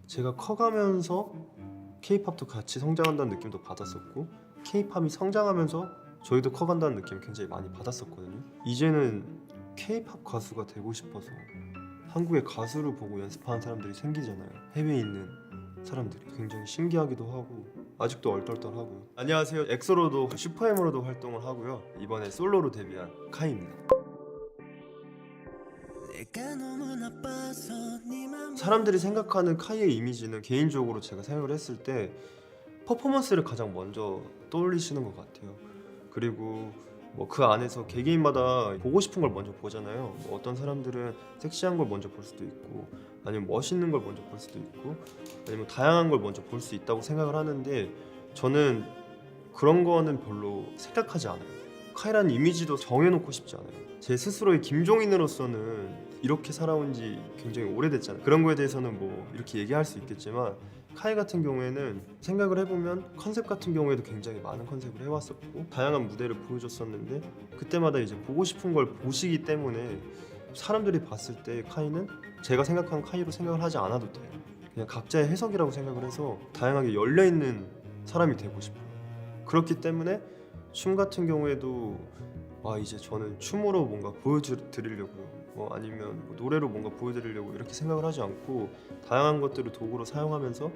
제가 커가면서 K-팝도 같이 성장한다는 느낌도 받았었고 K-팝이 성장하면서 저희도 커간다는 느낌 굉장히 많이 받았었거든요. 이제는 K-팝 가수가 되고 싶어서 한국의 가수를 보고 연습하는 사람들이 생기잖아요. 해외에 있는 사람들이 굉장히 신기하기도 하고 아직도 얼떨떨하고요. 안녕하세요. 엑소로도 슈퍼엠으로도 활동을 하고요. 이번에 솔로로 데뷔한 카이입니다. 사람들이 생각하는 카이의 이미지는 개인적으로 제가 생각을 했을 때 퍼포먼스를 가장 먼저 떠올리시는 것 같아요. 그리고 뭐 그 안에서 개개인마다 보고 싶은 걸 먼저 보잖아요. 뭐 어떤 사람들은 섹시한 걸 먼저 볼 수도 있고 아니면 멋있는 걸 먼저 볼 수도 있고 아니면 다양한 걸 먼저 볼 수 있다고 생각을 하는데 저는 그런 거는 별로 생각하지 않아요. 카이라는 이미지도 정해놓고 싶지 않아요. 제 스스로의 김종인으로서는 이렇게 살아온 지 굉장히 오래됐잖아요. 그런 거에 대해서는 뭐 이렇게 얘기할 수 있겠지만 카이 같은 경우에는 생각을 해보면 컨셉 같은 경우에도 굉장히 많은 컨셉을 해왔었고 다양한 무대를 보여줬었는데 그때마다 이제 보고 싶은 걸 보시기 때문에 사람들이 봤을 때 카이는 제가 생각한 카이로 생각을 하지 않아도 돼요. 그냥 각자의 해석이라고 생각을 해서 다양하게 열려있는 사람이 되고 싶어요. 그렇기 때문에 춤 같은 경우에도 이제 저는 춤으로 뭔가 보여드리려고요. 아니면 뭐 노래로 뭔가 보여드리려고 이렇게 생각을 하지 않고 다양한 것들을 도구로 사용하면서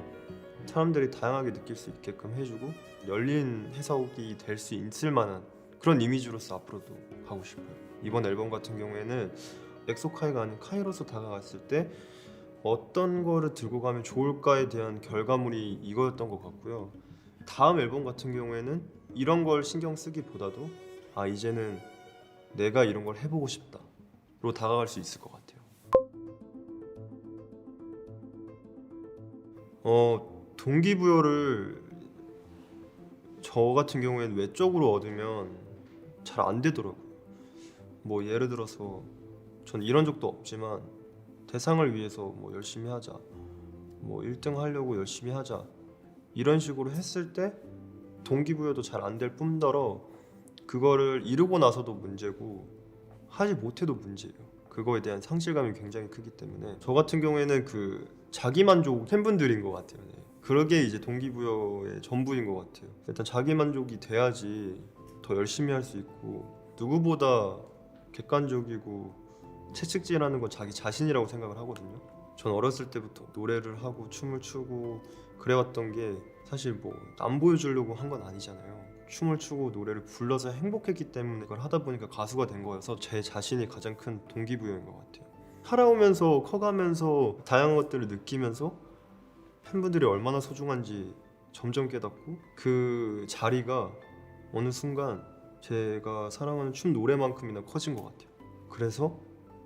사람들이 다양하게 느낄 수 있게끔 해주고 열린 해석이 될 수 있을 만한 그런 이미지로서 앞으로도 가고 싶어요. 이번 앨범 같은 경우에는 엑소카이가 아닌 카이로서 다가갔을 때 어떤 거를 들고 가면 좋을까에 대한 결과물이 이거였던 것 같고요. 다음 앨범 같은 경우에는 이런 걸 신경 쓰기보다도 이제는 내가 이런 걸 해보고 싶다로 다가갈 수 있을 것 같아요. 동기부여를 저 같은 경우에는 외적으로 얻으면 잘 안 되더라고요. 뭐 예를 들어서 전 이런 적도 없지만 대상을 위해서 뭐 열심히 하자, 뭐 1등 하려고 열심히 하자 이런 식으로 했을 때 동기부여도 잘 안 될 뿐더러 그거를 이루고 나서도 문제고 하지 못해도 문제예요. 그거에 대한 상실감이 굉장히 크기 때문에 저 같은 경우에는 그 자기만족 팬분들인 것 같아요. 네. 그러게 이제 동기부여의 전부인 것 같아요. 일단 자기만족이 돼야지 더 열심히 할 수 있고 누구보다 객관적이고 채찍질하는 건 자기 자신이라고 생각을 하거든요. 전 어렸을 때부터 노래를 하고 춤을 추고 그래왔던 게 사실 뭐 남 보여주려고 한 건 아니잖아요. 춤을 추고 노래를 불러서 행복했기 때문에 그걸 하다 보니까 가수가 된 거여서 제 자신이 가장 큰 동기부여인 것 같아요. 살아오면서 커가면서 다양한 것들을 느끼면서 팬분들이 얼마나 소중한지 점점 깨닫고 그 자리가 어느 순간 제가 사랑하는 춤 노래만큼이나 커진 것 같아요. 그래서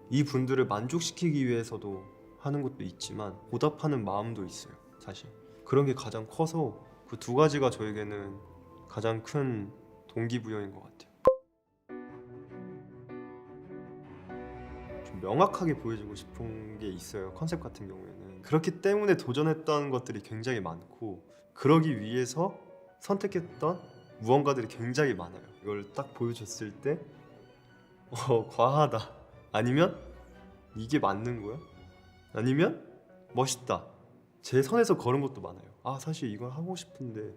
이 분들을 만족시키기 위해서도 하는 것도 있지만 보답하는 마음도 있어요. 사실 그런 게 가장 커서 그 두 가지가 저에게는 가장 큰 동기부여인 것 같아요. 좀 명확하게 보여주고 싶은 게 있어요. 컨셉 같은 경우에는 그렇기 때문에 도전했던 것들이 굉장히 많고 그러기 위해서 선택했던 무언가들이 굉장히 많아요. 이걸 딱 보여줬을 때 과하다 아니면 이게 맞는 거야? 아니면 멋있다. 제 선에서 걸은 것도 많아요. 사실 이걸 하고 싶은데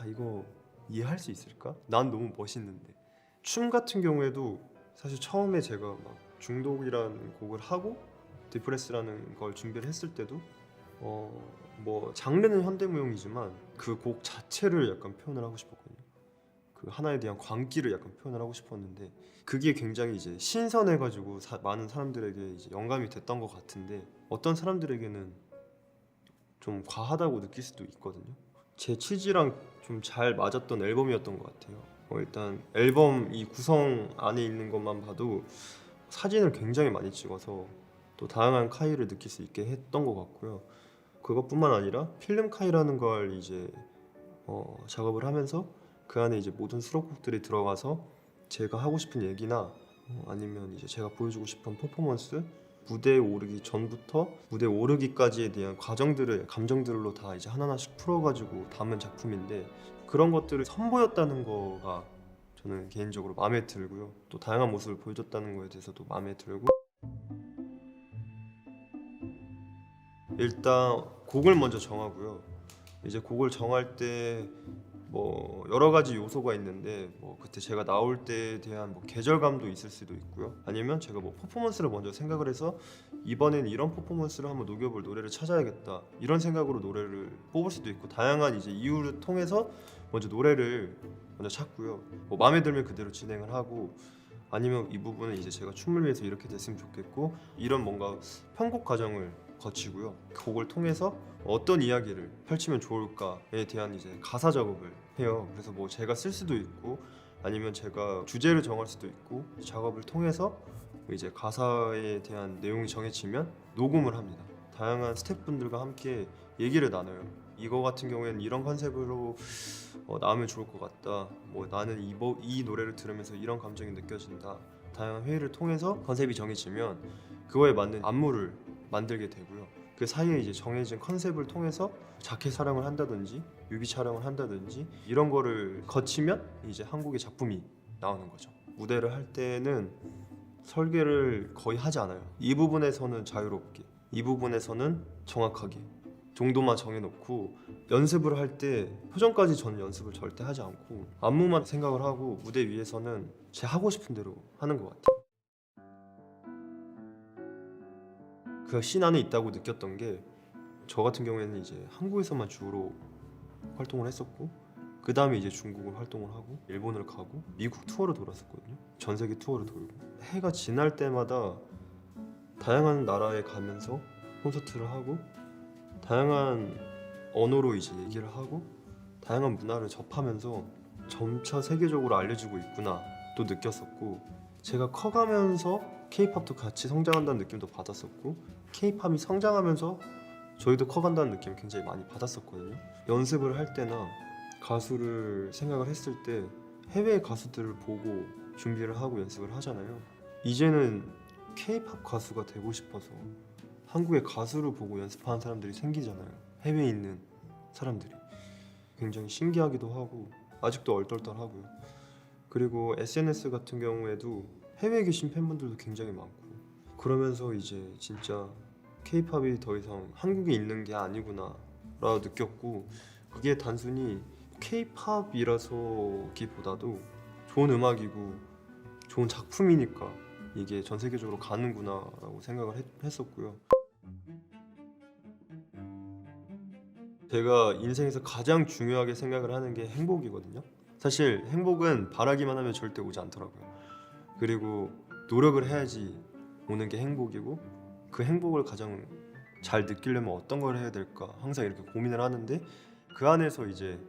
이거 이해할 수 있을까? 난 너무 멋있는데. 춤 같은 경우에도 사실 처음에 제가 막 중독이라는 곡을 하고 디프레스라는 걸 준비를 했을 때도 뭐 장르는 현대무용이지만 그 곡 자체를 약간 표현을 하고 싶었거든요. 그 하나에 대한 광기를 약간 표현을 하고 싶었는데 그게 굉장히 이제 신선해가지고 많은 사람들에게 이제 영감이 됐던 것 같은데 어떤 사람들에게는 좀 과하다고 느낄 수도 있거든요. 제 취지랑 좀 잘 맞았던 앨범이었던 것 같아요. 일단 앨범 이 구성 안에 있는 것만 봐도 사진을 굉장히 많이 찍어서 또 다양한 카이를 느낄 수 있게 했던 것 같고요. 그것뿐만 아니라 필름 카이라는 걸 이제 작업을 하면서 그 안에 이제 모든 수록곡들이 들어가서 제가 하고 싶은 얘기나 아니면 이제 제가 보여주고 싶은 퍼포먼스 무대에 오르기 전부터 무대에 오르기까지에 대한 과정들을 감정들로 다 이제 하나하나씩 풀어가지고 담은 작품인데 그런 것들을 선보였다는 거가 저는 개인적으로 마음에 들고요. 또 다양한 모습을 보여줬다는 거에 대해서도 마음에 들고 일단 곡을 먼저 정하고요. 이제 곡을 정할 때 뭐 여러 가지 요소가 있는데 뭐 그때 제가 나올 때에 대한 뭐 계절감도 있을 수도 있고요. 아니면 제가 뭐 퍼포먼스를 먼저 생각을 해서 이번엔 이런 퍼포먼스를 한번 녹여볼 노래를 찾아야겠다 이런 생각으로 노래를 뽑을 수도 있고 다양한 이제 이유를 통해서 먼저 노래를 먼저 찾고요. 뭐 마음에 들면 그대로 진행을 하고 아니면 이 부분은 이제 제가 춤을 위해서 이렇게 됐으면 좋겠고 이런 뭔가 편곡 과정을 거치고요. 그 곡을 통해서 어떤 이야기를 펼치면 좋을까에 대한 이제 가사 작업을 해요. 그래서 뭐 제가 쓸 수도 있고 아니면 제가 주제를 정할 수도 있고 작업을 통해서 이제 가사에 대한 내용이 정해지면 녹음을 합니다. 다양한 스태프분들과 함께 얘기를 나눠요. 이거 같은 경우에는 이런 컨셉으로 나오면 좋을 것 같다. 뭐 나는 이 노래를 들으면서 이런 감정이 느껴진다. 다양한 회의를 통해서 컨셉이 정해지면 그거에 맞는 안무를 만들게 되고요. 그 사이에 이제 정해진 컨셉을 통해서 자켓 촬영을 한다든지 뮤비 촬영을 한다든지 이런 거를 거치면 이제 한국의 작품이 나오는 거죠. 무대를 할 때는 설계를 거의 하지 않아요. 이 부분에서는 자유롭게, 이 부분에서는 정확하게 정도만 정해놓고 연습을 할 때 표정까지 저는 연습을 절대 하지 않고 안무만 생각을 하고 무대 위에서는 제 하고 싶은 대로 하는 것 같아요. 그 씬 안에 있다고 느꼈던 게 저 같은 경우에는 이제 한국에서만 주로 활동을 했었고 그 다음에 이제 중국을 활동을 하고 일본을 가고 미국 투어를 돌았었거든요. 전 세계 투어를 돌고 해가 지날 때마다 다양한 나라에 가면서 콘서트를 하고 다양한 언어로 이제 얘기를 하고 다양한 문화를 접하면서 점차 세계적으로 알려지고 있구나 또 느꼈었고 제가 커가면서 K-팝도 같이 성장한다는 느낌도 받았었고 K-팝이 성장하면서 저희도 커간다는 느낌 굉장히 많이 받았었거든요. 연습을 할 때나 가수를 생각을 했을 때 해외 가수들을 보고 준비를 하고 연습을 하잖아요. 이제는 K-팝 가수가 되고 싶어서 한국의 가수를 보고 연습하는 사람들이 생기잖아요. 해외에 있는 사람들이 굉장히 신기하기도 하고 아직도 얼떨떨하고요. 그리고 SNS 같은 경우에도 해외에 계신 팬분들도 굉장히 많고 그러면서 이제 진짜 K-팝이 더 이상 한국에 있는 게 아니구나 라고 느꼈고 그게 단순히 K-팝이라서기보다도 좋은 음악이고 좋은 작품이니까 이게 전 세계적으로 가는구나 라고 생각을 했었고요. 제가 인생에서 가장 중요하게 생각을 하는 게 행복이거든요. 사실 행복은 바라기만 하면 절대 오지 않더라고요. 그리고 노력을 해야지 오는 게 행복이고 그 행복을 가장 잘 느끼려면 어떤 걸 해야 될까 항상 이렇게 고민을 하는데 그 안에서 이제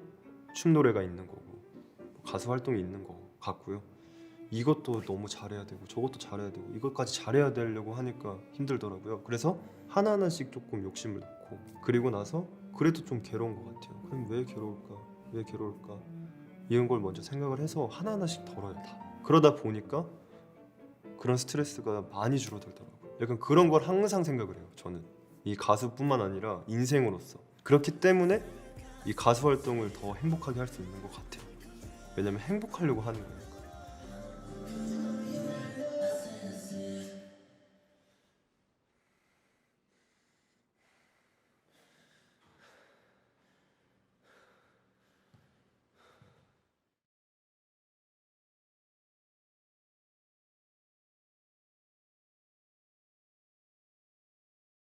춤 노래가 있는 거고 가수 활동이 있는 거 같고요. 이것도 너무 잘해야 되고 저것도 잘해야 되고 이것까지 잘해야 되려고 하니까 힘들더라고요. 그래서 하나하나씩 조금 욕심을 넣고 그리고 나서 그래도 좀 괴로운 것 같아요. 그럼 왜 괴로울까? 왜 괴로울까? 이런 걸 먼저 생각을 해서 하나하나씩 덜어요 다. 그러다 보니까 그런 스트레스가 많이 줄어들더라고요. 약간 그런 걸 항상 생각을 해요. 저는 이 가수뿐만 아니라 인생으로서 그렇기 때문에 이 가수 활동을 더 행복하게 할 수 있는 것 같아요. 왜냐면 행복하려고 하는 거예요.